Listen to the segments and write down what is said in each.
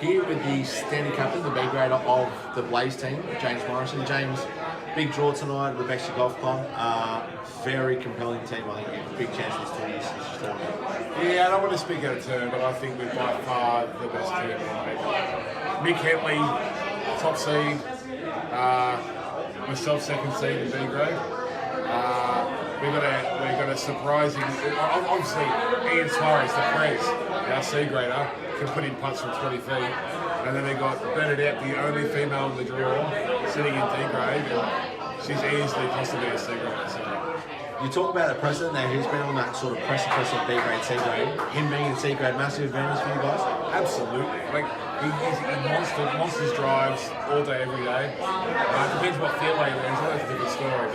Here with the standing captain, the B grader of the Blaze team, James Morrison. James, big draw tonight at the Bexley Golf Club. Very compelling team. I think big chance for this tournament. Yeah, I don't want to speak out of turn, but I think we're by far the best team tonight. Mick Hentley, top seed. Myself, second seed in B grade. We've got a surprising. Obviously, Ian Suarez, the Prez, our C grader, can put in putts from 20 feet. And then they got Bernadette, the only female in the draw, sitting in D grade, and she's easily possibly a C grader. So. You talk about the precedent there, who's been on that sort of precipice of B grade, C grade. Him being in C grade, massive advantage for you guys? Absolutely. Like, he monsters drives all day, every day. Depends what fairway he lands on, that's a different story.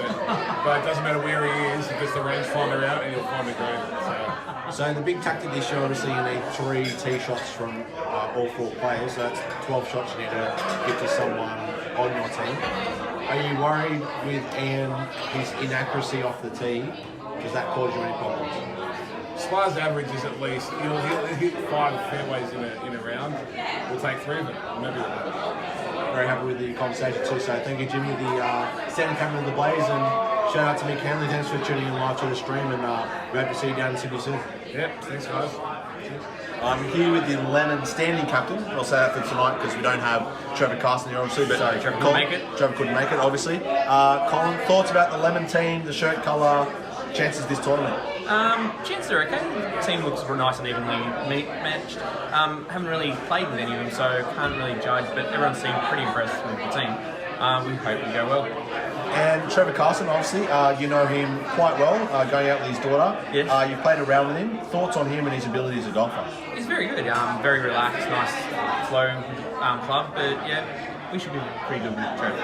But it doesn't matter where he is, he gets the rangefinder out and he'll find the green. So the big tactic this year, obviously, you need 3 tee shots from all 4 players. So that's 12 shots you need to get to someone on your team. Are you worried with Ian, his inaccuracy off the tee? Does that cause you any problems? Spar's average is at least, he'll hit 5 fairways in a round. We'll take 3 of them, maybe that. Very happy with the conversation too. So thank you, Jimmy, the standing captain of the Blaze, and shout out to Mick Hanley. Thanks for tuning in live to the stream, and we hope to see you down in Sydney soon. Yep, thanks guys. I'm here with the Lemon standing captain. I'll say that for tonight because we don't have Trevor Carson here, obviously. But sorry, Trevor couldn't make it. Trevor couldn't make it, obviously. Colin, thoughts about the Lemon team, the shirt colour, chances this tournament? Chances are okay. The team looks nice and evenly matched. Haven't really played with any of them, so can't really judge. But everyone seemed pretty impressed with the team. We hope we go well. And Trevor Carson, obviously, you know him quite well, going out with his daughter. Yes. You've played around with him. Thoughts on him and his ability as a golfer? He's very good. Very relaxed, nice flow club. But yeah, we should be pretty good with Trevor.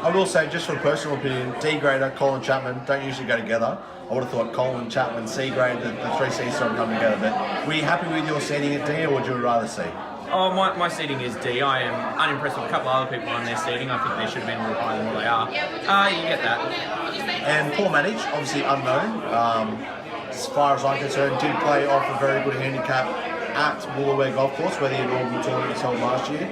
I will say, just for a personal opinion, D grader, Colin Chapman don't usually go together. I would have thought Colin Chapman, C grade, the 3 C's don't come together. But were you happy with your seating at D, or would you rather C? Oh, my seating is D. I am unimpressed with a couple of other people on their seating. I think they should have been a little higher than what they are. You get that. And Paul Manage, obviously unknown. As far as I'm concerned, did play off a very good handicap at Wollaware Golf Course, where the inaugural tournament was held last year.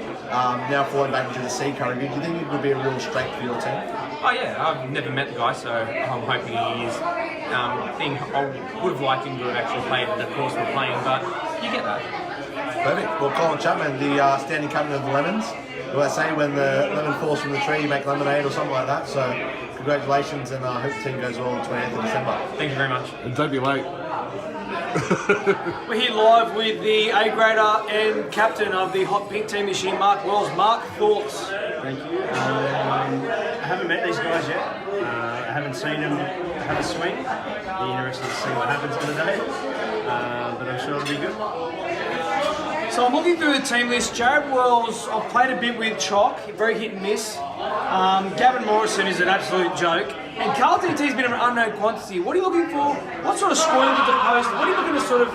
Now falling back into the C category, do you think it would be a real strength for your team? Oh yeah, I've never met the guy, so I'm hoping he is. I would have liked him to have actually played the course we're playing, but you get that. Perfect. Well, Colin Chapman, the standing captain of the Lemons. What I say, when the lemon falls from the tree, you make lemonade or something like that. So congratulations, and I hope the team goes well on the 28th of December. Thank you very much. And don't be late. We're here live with the A grader and captain of the Hot Pink team this year, Mark Wells. Mark, thoughts? Thank you. I haven't met these guys yet. I haven't seen them have a swing. Be interested to see what happens today. But I'm sure it'll be good. So I'm looking through the team list. Jared Wells, I've played a bit with Chalk, very hit and miss. Gavin Morrison is an absolute joke. And Carl TT's been an unknown quantity. What are you looking for? What sort of score are you looking to post? What are you looking to sort of,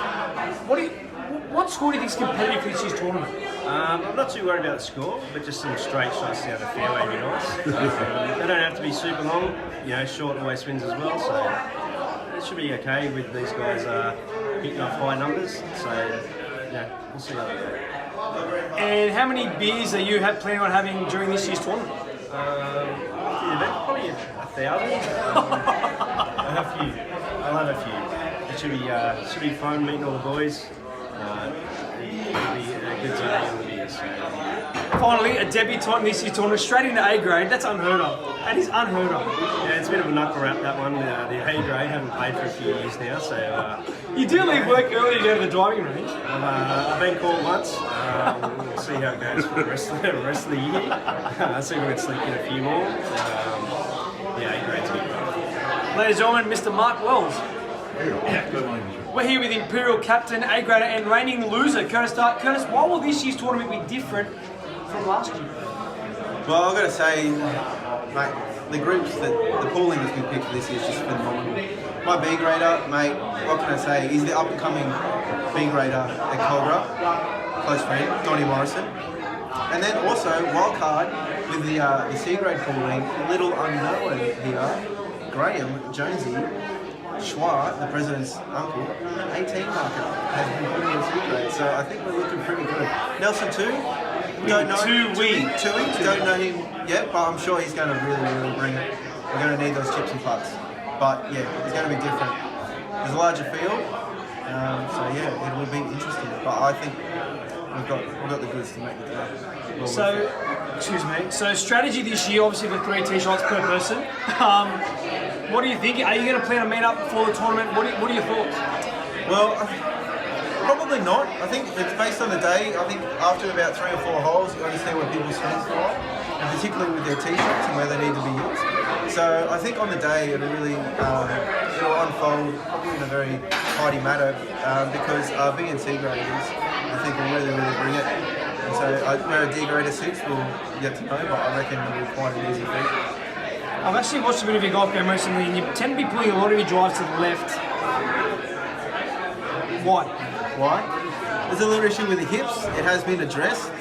what score do you think is competitive for this year's tournament? I'm not too worried about the score, but just some straight shots down the fairway would be nice. They don't have to be super long, short always wins as well, so it should be okay with these guys hitting off high numbers. So we'll see how they go. And how many beers are you planning on having during this year's tournament? Probably 1,000. I'll have a few. It should be fun meeting all the boys. It'll be a good day on the beers. Finally, a debutant this year's tournament, straight into A grade. That's unheard of. That is unheard of. Yeah, it's a bit of a knuckle wrap, that one. The A grade, haven't played for a few years now, so... You do leave work early to go to the driving range. I've been caught once. We'll see how it goes for the rest of the year. I'll see if we can sleep in a few more. A grade's a good one. Ladies and gentlemen, Mr. Mark Wells. We're here with Imperial Captain, A grader and reigning loser, Curtis Dart. Curtis, why will this year's tournament be different from last year? Well, I've got to say, mate, the groups that the pooling that's been picked for this year is just phenomenal. My B grader, mate, what can I say? He's the up and coming B grader at Cobra, close friend, Donnie Morrison. And then also, wild card with the C grade pooling, a little unknown here, Graham Jonesy Schwa, the president's uncle, 18 marker, has been putting in C grade. So I think we're looking pretty good. Nelson too, Don't know. Tui. Don't know him yet, but I'm sure he's going to really bring it. We're going to need those chips and putts. But yeah, it's going to be different. There's a larger field, so yeah, it will be interesting. But I think we've got the goods to make the day. So, excuse me. So strategy this year, obviously the 3 tee shots per person. What do you think? Are you going to plan a meet up before the tournament? What are your thoughts? Well, probably not. I think it's based on the day. I think after about 3 or 4 holes, you understand where people's strengths are, and particularly with their tee shots and where they need to be used. So I think on the day it'll really it'll unfold probably in a very tidy manner because our B and C graders I think will really bring it. And so where a D grader suits we'll get to know, but I reckon it'll be quite an easy feat. I've actually watched a bit of your golf game recently, and you tend to be pulling a lot of your drives to the left. Why? There's a little issue with the hips. It has been addressed.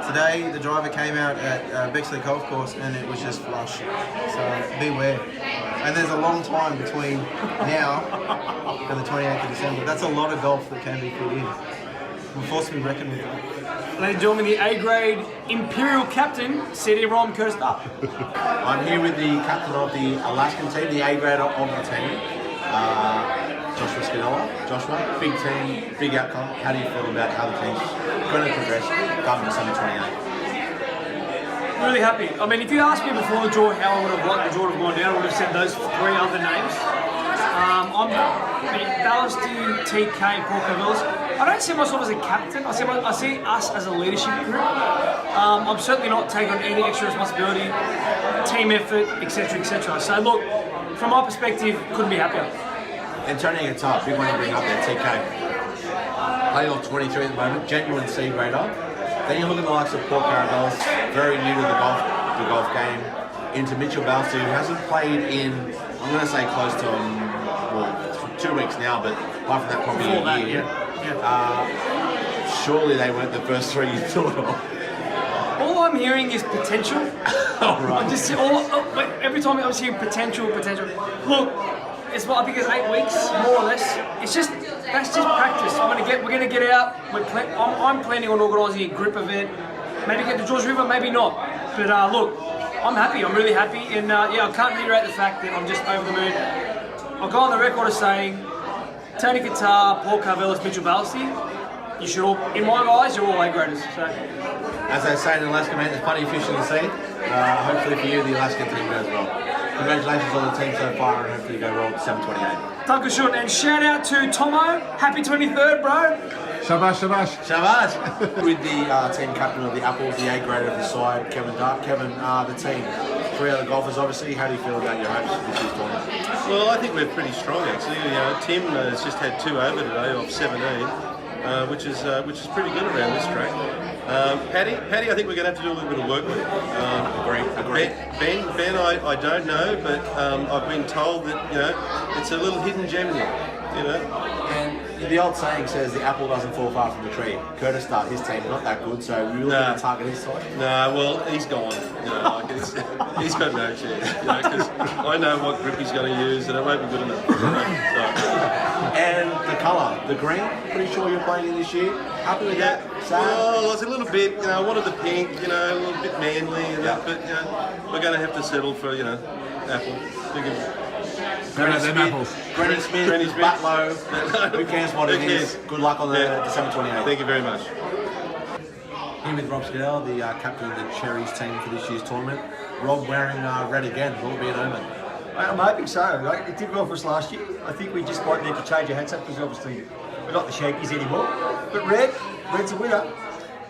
Today, the driver came out at Bexley Golf Course and it was just flush. So beware. And there's a long time between now and the 28th of December. That's a lot of golf that can be put in. We'll force to be reckoned with that. Ladies and gentlemen, the A-grade Imperial Captain, CD Rom Curtis up. I'm here with the captain of the Alaskan team, the A-grader of the team, Joshua Scanella. Joshua, big team, big outcome. How do you feel about how the team's going to progress come December 28th? Really happy. I mean, if you asked me before the draw how I would have liked the draw to have gone down, I would have said those 3 other names. Ballasty, TK, Paul Cavillas. I don't see myself as a captain. I see us as a leadership group. I'm certainly not taking on any extra responsibility, team effort, etc., etc. So look, from my perspective, couldn't be happier. And turning it up, big one to bring up there, TK. Playing off 23 at the moment, genuine C grader. Then you look at the likes of Paul Caravellas, very new to the golf game, into Mitchell Balster, who hasn't played in, I'm going to say close to 2 weeks now, but apart from that, probably a year. Surely they weren't the first 3 you thought of. All I'm hearing is potential. Every time I'm seeing potential. Look, I think it's 8 weeks, more or less. That's just practice. We're gonna get out. I'm planning on organising a group event. Maybe get to George River, maybe not. But look, I'm happy. I'm really happy, and I can't reiterate the fact that I'm just over the moon. I'll go on the record as saying, Tony Qatar, Paul Carvelis, Mitchell Ballasty, you should all, in my eyes, you're all A-graders. So. As they say in Alaska, mate, there's plenty of fish in the sea. Hopefully for you, the Alaskan team goes well. Congratulations on the team so far, and hopefully you go well 7:28. Dankeschön, and shout out to Tomo. Happy 23rd, bro. Shabash. With the team captain of the Apples, the A-grader of the side, Kevin Dart. Kevin, the team, 3 other golfers obviously. How do you feel about your hopes for this year's tournament? Well, I think we're pretty strong actually. Tim has just had 2 over today off 17, which is pretty good around this track. Paddy, I think we're going to have to do a little bit of work with. Agree. Ben, I don't know, but I've been told that it's a little hidden gem here. And the old saying says the apple doesn't fall far from the tree. Curtis Dart, his team's not that good, so we really going to target his side. No, well, he's gone. He's got no chance. Because I know what grip he's going to use, and it won't be good enough. And the colour, the green. Pretty sure you're playing in this year. Happy with that? Well, I was a little bit. I wanted the pink. A little bit manly, and that, but we're going to have to settle for apple. Granny Smith, Batlow, who cares what it is? Good luck on the December 28th. Thank you very much. Here with Rob Scadell, the captain of the Cherries team for this year's tournament. Rob wearing red again, will it be an omen? I'm hoping so. It did well for us last year. I think we just might need to change our hats up because obviously we're not the Shankies anymore. But red's a winner.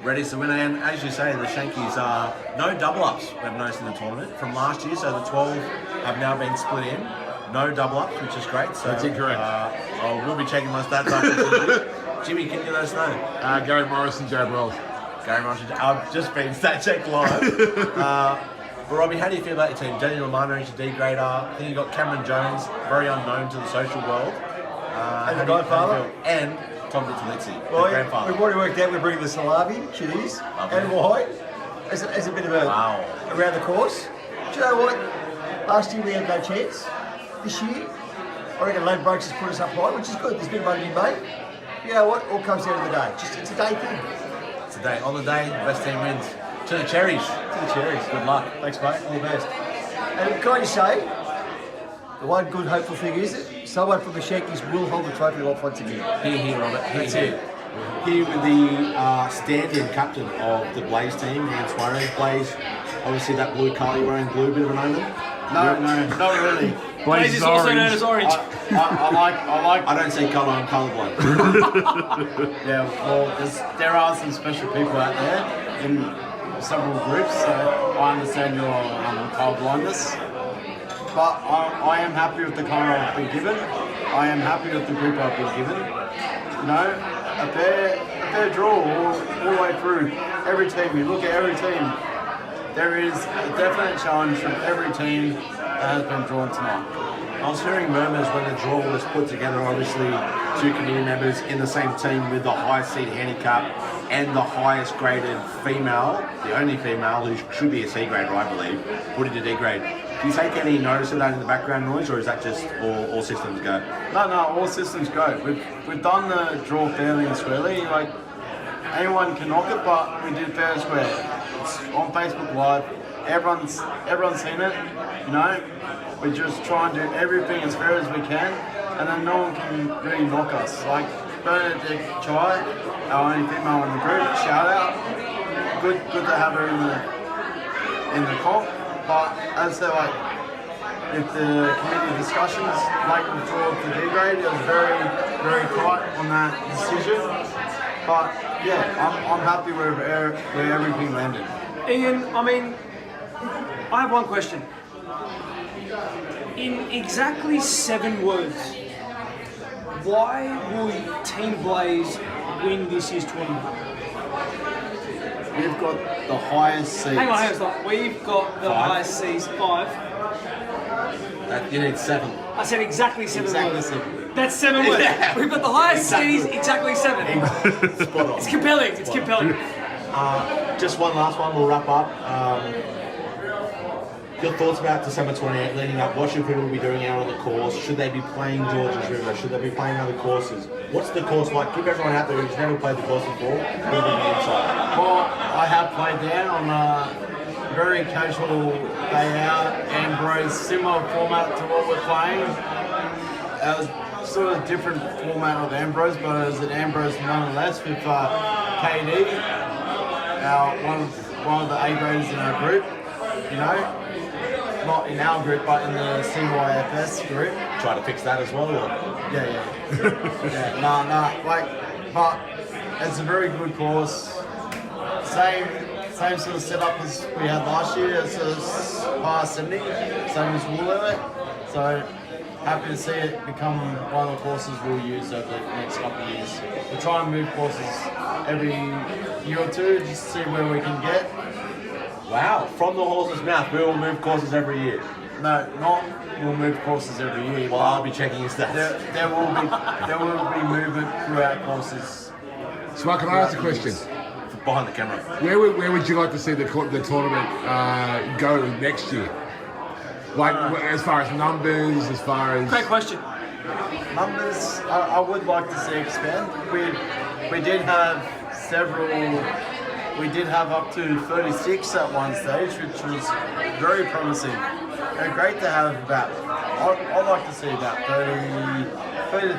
Red is the winner, and as you say, the Shankies are no double-ups we've noticed in the tournament from last year, so the 12 have now been split in. No double-ups, which is great. So, that's incorrect. We'll be checking my stats after. Jimmy, can you let us know? Gary Morrison, Jared Wells. Gary Morrison, I've just been stat checked live. But Robbie, how do you feel about your team? Daniel Romano is your D grader. I think you've got Cameron Jones, very unknown to the social world. And the godfather. And Tom Vitalizzi, Well, the grandfather. we've already worked out we're bringing the salami, cheese, and wine as a bit of around the course. Do you know what? Last year we had no chance. This year, I reckon Lane Breaks has put us up high, which is good. There's a bit of money to be made. You know what? All comes down to the day. It's a day thing. It's a day. On the day, the best team wins. To the cherries. To the cherries. Good luck. Thanks, mate. All the best. And can I just say, the one good hopeful thing is that someone from the Shankies will hold the trophy off once again. Here, Robert. That's it. Here with the stand-in captain of the Blaze team, Ian Suarez. Blaze, obviously that blue colour you're wearing, blue, bit of an omen? No, not really. Blaze is also known as orange. I don't see colour, I'm colourblind. Yeah, well, there are some special people out there in several groups, so I understand your colour blindness. But I am happy with the colour I've been given. I am happy with the group I've been given. You know, a fair draw all the way through. Every team, you look at every team, there is a definite challenge from every team that has been drawn tonight. I was hearing murmurs when the draw was put together, obviously two committee members in the same team with the highest seed handicap and the highest graded female, the only female who should be a C grader, I believe, put it to D grade. Do you take any notice of that in the background noise, or is that just all systems go? No, all systems go. We've done the draw fairly and squarely. Like, anyone can knock it, but we did fair and square. It's on Facebook Live. Everyone's seen it. You know, we just try and do everything as fair as we can, and then no one can really knock us. Like Bernadette Chai, our only female in the group. Shout out. Good to have her in the comp. But as they're like, if the committee discussions make the draw to D grade, it was very, very tight on that decision. But yeah, I'm happy where everything landed. Ian, I mean, I have one question. In exactly 7 words, why will Team Blaze win this year's tournament? We've got the highest seeds. Hang on. We've got the highest seeds, 5. You need 7. I said exactly 7 Exactly words. 7. That's 7 words. Yeah. We've got the highest Exactly. seeds, exactly 7. Spot on. It's compelling. It's compelling. Just one last one, we'll wrap up. Your thoughts about December 28th leading up? What should people be doing out on the course? Should they be playing Georges River? Should they be playing other courses? What's the course like? Give everyone out there who's never played the course before moving the inside. Well, I have played there on a very casual day out, Ambrose, similar format to what we're playing. It was sort of different format of Ambrose, but it was an Ambrose nonetheless with KD, one of the A graders in our group, you know. Not in our group, but in the CYFS group. Try to fix that as well, or? Yeah. But it's a very good course. Same sort of setup as we had last year. It's past 70, same as Wool Limit. So happy to see it become one of the courses we'll use over the next couple of years. We'll try and move courses every year or two just to see where we can get. Wow, from the horse's mouth, we will move courses every year. No, not we'll move courses every year. Well, I'll be checking your stats. There will be movement throughout courses. So can I ask a question? Behind the camera. Where would you like to see the tournament go next year? Like as far as numbers, as far as Great question. Numbers, I would like to see expand. We did have several. We did have up to 36 at one stage, which was very promising. And great to have about, I'd like to see about 30 to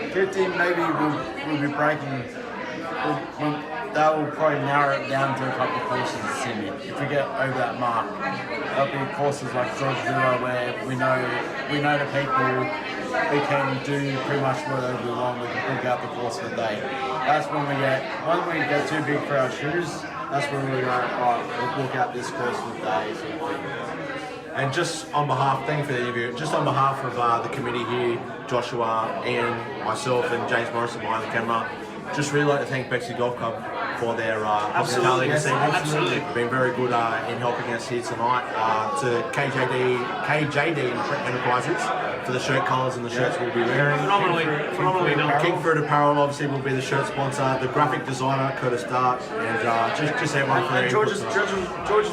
50. 50 maybe we'll be breaking, that will probably narrow it down to a couple of courses in Sydney. If we get over that mark, there'll be courses like Georges River where we know the people, we can do pretty much whatever we want. We can book out the course for the day. That's when we get too big for our shoes. That's when we go, right, we'll book out this course for the day. Sort of thing. And just on behalf, thank you for the interview, just on behalf of the committee here, Joshua, Ian, myself and James Morrison behind the camera, just really like to thank Bexley Golf Club for their hospitality this evening. Absolutely. Been very good in helping us here tonight. To KJD Enterprises for the shirt colours and the shirts we'll be wearing. Phenomenally done. Kingford Apparel obviously will be the shirt sponsor. The graphic designer, Curtis Dart, and just everyone for their George's input.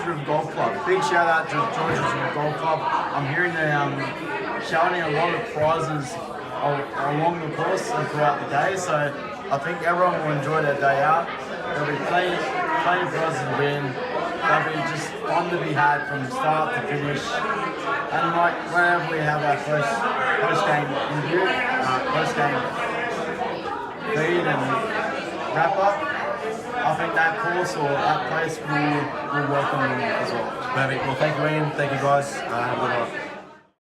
River Golf Club. Big shout out to George's River Golf Club. I'm hearing they're shouting a lot of prizes along the course and throughout the day. So I think everyone will enjoy their day out. There'll be playing for us to win. That'll be just fun to be had from start to finish. And like whenever we have our post-game interview, post-game feed and wrap-up, I think that course or that place will welcome them as well. Perfect. Well, thank you, Ian. Thank you, guys. Have a good night.